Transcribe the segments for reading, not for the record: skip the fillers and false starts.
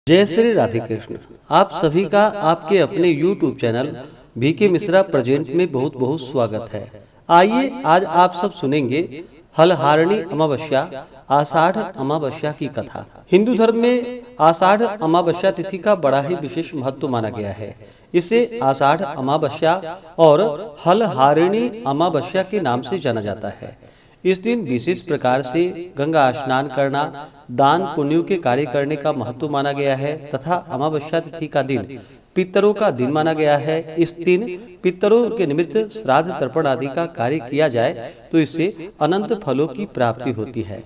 जय श्री राधे कृष्ण। आप सभी का आपके अपने YouTube channel BK Mishra present में बहुत बहुत स्वागत है। आइए आज आप सब सुनेंगे हलहारणी अमावस्या आषाढ़ अमावस्या की कथा। हिंदू धर्म में आषाढ़ अमावस्या तिथि का बड़ा ही विशेष महत्व माना गया है। इसे आषाढ़ अमावस्या और हलहारिणी अमावस्या के नाम से जाना जाता है। इस दिन विशेष प्रकार से गंगा स्नान करना, दान पुण्य के कार्य करने का महत्व माना गया है तथा अमावस्या तिथि का दिन पितरों का दिन माना गया है। इस दिन पितरों के निमित्त श्राद्ध तर्पण आदि का कार्य किया जाए तो इससे अनंत फलों की प्राप्ति होती है।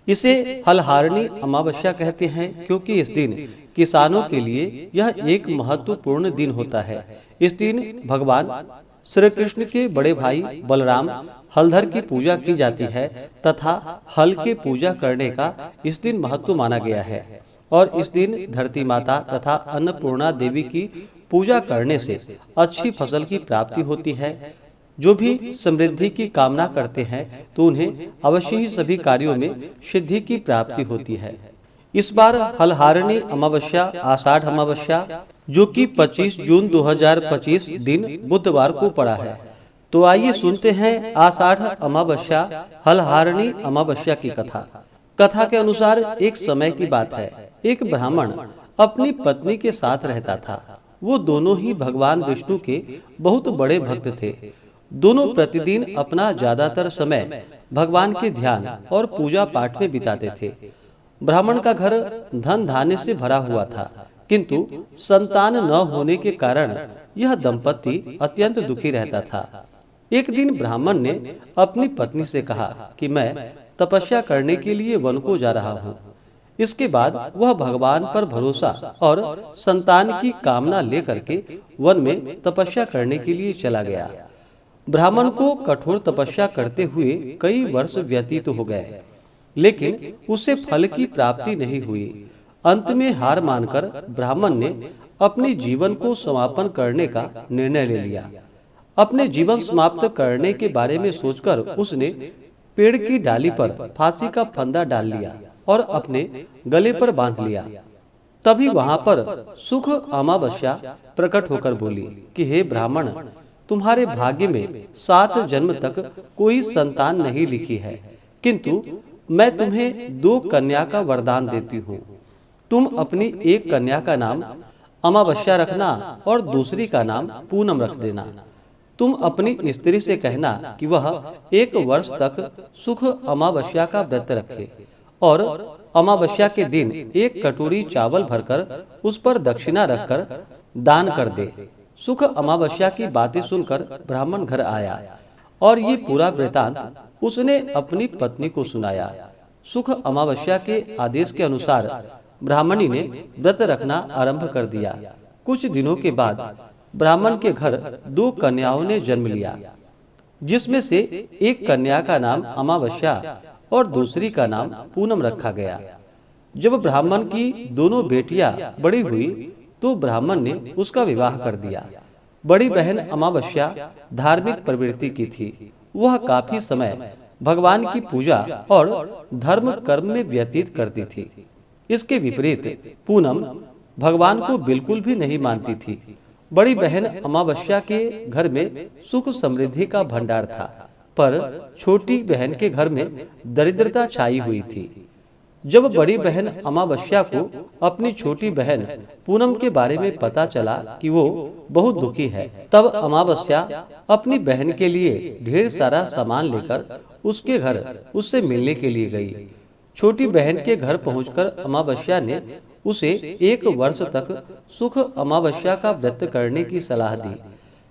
इसे हलहारिणी अमावस्या कहते हैं क्योंकि इस दिन किसानों के लिए यह एक महत्वपूर्ण दिन होता है। इस दिन भगवान श्री कृष्ण के बड़े भाई बलराम हलधर की पूजा की जाती है तथा हल की पूजा करने का इस दिन महत्व माना गया है। और इस दिन धरती माता तथा अन्नपूर्णा देवी की पूजा करने से अच्छी फसल की प्राप्ति होती है। जो भी समृद्धि की कामना करते हैं तो उन्हें अवश्य ही सभी कार्यों में सिद्धि की प्राप्ति होती है। इस बार हलहारिणी अमावस्या आषाढ़ अमावस्या जो कि 25 जून 2025 दिन बुधवार को पड़ा है। तो आइए सुनते हैं आषाढ़ अमावस्या हलहारिणी अमावस्या की कथा। कथा के अनुसार एक समय की बात है। एक ब्राह्मण अपनी पत्नी के साथ रहता था। वो दोनों ही भगवान विष्णु के बहुत बड़े भक्त थे। दोनों प्रतिदिन अपना ज्यादातर समय भगवान के ध्यान और पूजा पाठ में बिताते थे। ब्राह्मण का घर धन धान्य से भरा हुआ था, किंतु संतान न होने के कारण यह दंपति अत्यंत दुखी रहता था। एक दिन ब्राह्मण ने अपनी पत्नी से कहा कि मैं तपस्या करने के लिए वन को जा रहा हूँ। इसके बाद वह भगवान पर भरोसा और संतान की कामना लेकर के वन में तपस्या करने के लिए चला गया। ब्राह्मण को कठोर तपस्या करते हुए कई वर्ष व्यतीत हो गए, लेकिन उसे फल की प्राप्ति नहीं हुई। अंत में हार मानकर ब्राह्मण ने अपने जीवन को समापन करने का निर्णय ले लिया। अपने जीवन समाप्त करने के बारे में सोचकर उसने पेड़ की डाली पर फांसी का फंदा डाल लिया और अपने गले पर बांध लिया। तभी वहां पर सुख अमावस्या प्रकट होकर बोली कि हे ब्राह्मण, तुम्हारे भाग्य में 7 जन्म तक कोई संतान नहीं लिखी है, किंतु मैं तुम्हें 2 कन्या का वरदान देती हूँ। तुम अपनी एक कन्या का नाम अमावस्या रखना और दूसरी का नाम पूनम रख देना। तुम अपनी स्त्री से कहना कि वह 1 वर्ष तक सुख अमावस्या का व्रत रखे और अमावस्या के दिन 1 कटोरी चावल भरकर उस पर दक्षिणा रखकर दान कर दे। सुख अमावस्या की बातें सुनकर ब्राह्मण घर आया और ये पूरा वृतांत उसने अपनी पत्नी को सुनाया। सुख अमावस्या के आदेश के अनुसार ब्राह्मणी ने व्रत रखना आरंभ कर दिया। कुछ दिनों के बाद ब्राह्मण के घर 2 कन्याओं ने जन्म लिया, जिसमें से एक कन्या का नाम अमावस्या और दूसरी का नाम पूनम रखा गया। जब ब्राह्मण की दोनों बेटियां बड़ी हुई तो ब्राह्मण ने उसका विवाह कर दिया। बड़ी बहन अमावस्या धार्मिक प्रवृत्ति की थी। वह काफी समय भगवान की पूजा और धर्म कर्म में व्यतीत करती थी। इसके विपरीत पूनम भगवान को बिल्कुल भी नहीं मानती थी। बड़ी बहन अमावस्या के घर में सुख समृद्धि का भंडार था, पर छोटी बहन के घर में दरिद्रता छाई हुई थी। जब बड़ी बहन अमावस्या को अपनी छोटी बहन पूनम के बारे में पता चला कि वो बहुत दुखी है, तब अमावस्या अपनी बहन के लिए ढेर सारा सामान लेकर उसके घर उससे मिलने के लिए गई। छोटी बहन के घर पहुंचकर अमावस्या ने उसे 1 वर्ष तक सुख अमावस्या का व्रत करने की सलाह दी।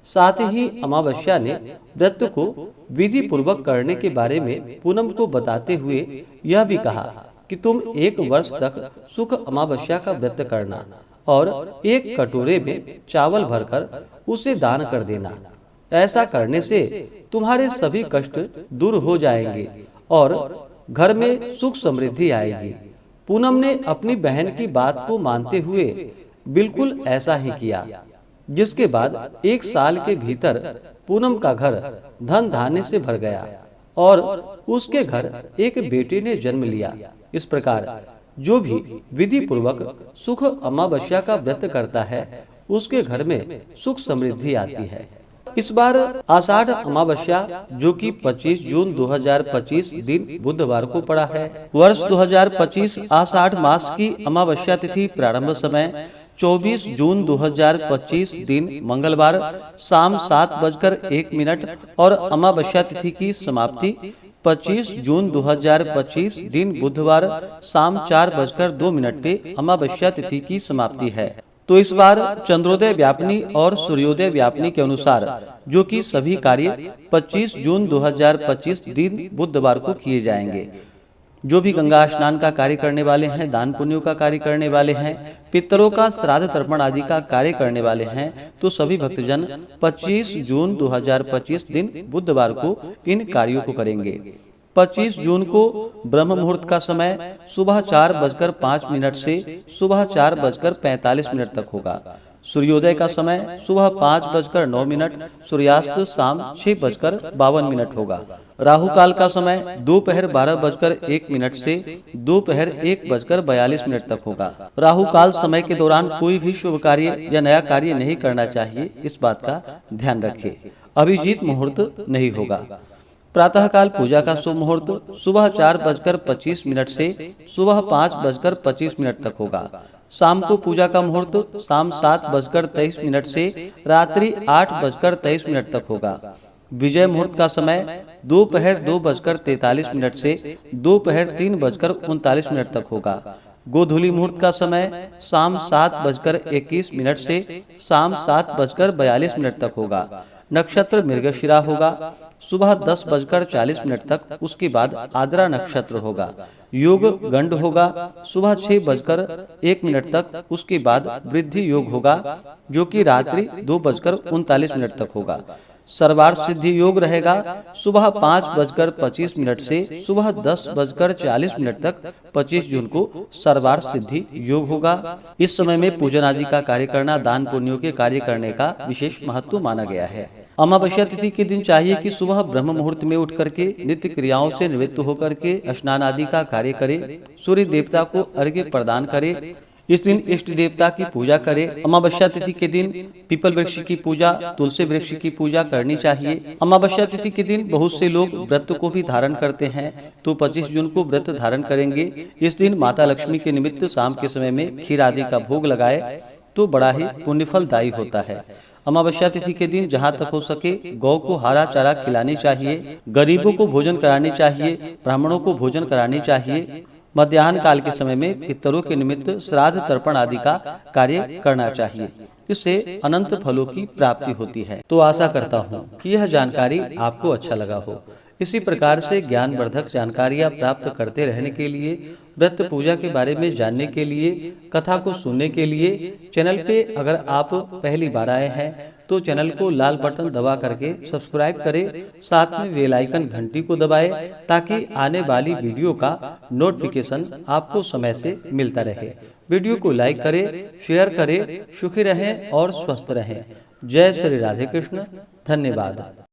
साथ ही अमावस्या ने व्रत को विधि पूर्वक करने के बारे में पूनम को बताते हुए यह भी कहा कि तुम 1 वर्ष तक सुख अमावस्या का व्रत करना और 1 कटोरे में चावल भरकर उसे दान कर देना। ऐसा करने से तुम्हारे सभी कष्ट दूर हो जाएंगे और घर में सुख समृद्धि आएगी। पूनम ने अपनी बहन की बात को मानते हुए बिल्कुल ऐसा ही किया, जिसके बाद 1 साल के भीतर पूनम का घर धन धान्य से भर गया और उसके घर एक बेटे ने जन्म लिया। इस प्रकार जो भी विधि पूर्वक सुख अमावस्या का व्रत करता है उसके घर में सुख समृद्धि आती है। इस बार आषाढ़ अमावस्या जो कि 25 जून 2025 दिन बुधवार को पड़ा है। वर्ष 2025 आषाढ़ मास की अमावस्या तिथि प्रारंभ समय 24 जून 2025 दिन मंगलवार शाम 7:01 और अमावस्या तिथि की समाप्ति 25 जून 2025 दिन बुधवार शाम 4:02 पे अमावस्या तिथि की समाप्ति है। तो इस बार चंद्रोदय व्यापनी और सूर्योदय व्यापनी के अनुसार जो कि सभी कार्य 25 जून 2025 दिन बुधवार को किए जाएंगे। जो भी गंगा स्नान का कार्य करने वाले हैं, दान पुण्यों का कार्य करने वाले हैं, पितरों का श्राद्ध तर्पण आदि का कार्य करने वाले हैं, तो सभी भक्तजन 25 जून 2025 दिन बुधवार को इन कार्यों को करेंगे। 25 जून को ब्रह्म मुहूर्त का समय सुबह 4:05 से सुबह 4:45 तक होगा। सूर्योदय का समय सुबह 5:09, सूर्यास्त शाम 6:52 होगा। राहु काल का समय दोपहर 12:01 से दोपहर 1:42 तक होगा। राहु काल समय के दौरान कोई भी शुभ कार्य या नया कार्य नहीं करना चाहिए, इस बात का ध्यान रखें। अभिजीत मुहूर्त नहीं होगा। प्रातः काल पूजा का शुभ मुहूर्त सुबह 4:25 से सुबह 5:25 तक होगा। शाम को पूजा का मुहूर्त शाम 7:23 से रात्रि 8:23 तक होगा। विजय मुहूर्त का समय दोपहर 2:43 से दोपहर 3:39 तक होगा। गोधूली मुहूर्त का समय शाम 7:21 से शाम 7:42 तक होगा। नक्षत्र मृगशिरा होगा सुबह 10:40 तक, उसके बाद आद्रा नक्षत्र होगा। योग गंड होगा सुबह 6:01 तक, उसके बाद वृद्धि योग होगा जो कि रात्रि 2:39 तक होगा। सर्वार्थ सिद्धि योग रहेगा सुबह 5:25 से सुबह 10:40 तक। 25 जून को सर्वार्थ सिद्धि योग होगा। इस समय में पूजन आदि का कार्य करना, दान पुण्यों के कार्य करने का विशेष महत्व माना गया है। अमावस्या तिथि के दिन चाहिए कि सुबह ब्रह्म मुहूर्त में उठ करके नित्य क्रियाओं से निवृत्त होकर के स्नान आदि का कार्य करे, सूर्य देवता को अर्घ्य प्रदान करे। इस दिन इष्ट देवता की पूजा करें। अमावस्या तिथि के दिन पीपल वृक्ष की पूजा, तुलसी वृक्ष की पूजा करनी चाहिए। अमावस्या तिथि के दिन बहुत से लोग व्रत को भी धारण करते हैं, तो 25 जून को व्रत धारण करेंगे। इस दिन माता लक्ष्मी के निमित्त शाम के समय में खीर आदि का भोग लगाए तो बड़ा ही पुण्यफलदायी होता है। अमावस्या तिथि के दिन जहाँ तक हो सके गौ को हरा चारा खिलानी चाहिए, गरीबों को भोजन करानी चाहिए, ब्राह्मणों को भोजन करानी चाहिए। मध्याह्न काल के समय में पितरों के निमित्त श्राद्ध तर्पण आदि का कार्य करना चाहिए, इससे अनंत फलों की प्राप्ति होती है। तो आशा करता हूँ कि यह जानकारी आपको अच्छा लगा हो। इसी प्रकार से ज्ञानवर्धक जानकारियाँ प्राप्त करते रहने के लिए, व्रत पूजा के बारे में जानने के लिए, कथा को सुनने के लिए चैनल पे अगर आप पहली बार आए हैं तो चैनल को लाल बटन दबा करके सब्सक्राइब करें, साथ में बेल आइकन घंटी को दबाएं ताकि आने वाली वीडियो का नोटिफिकेशन आपको समय से मिलता रहे। वीडियो को लाइक करें, शेयर करें। सुखी रहें और स्वस्थ रहें। जय श्री राधे कृष्ण। धन्यवाद।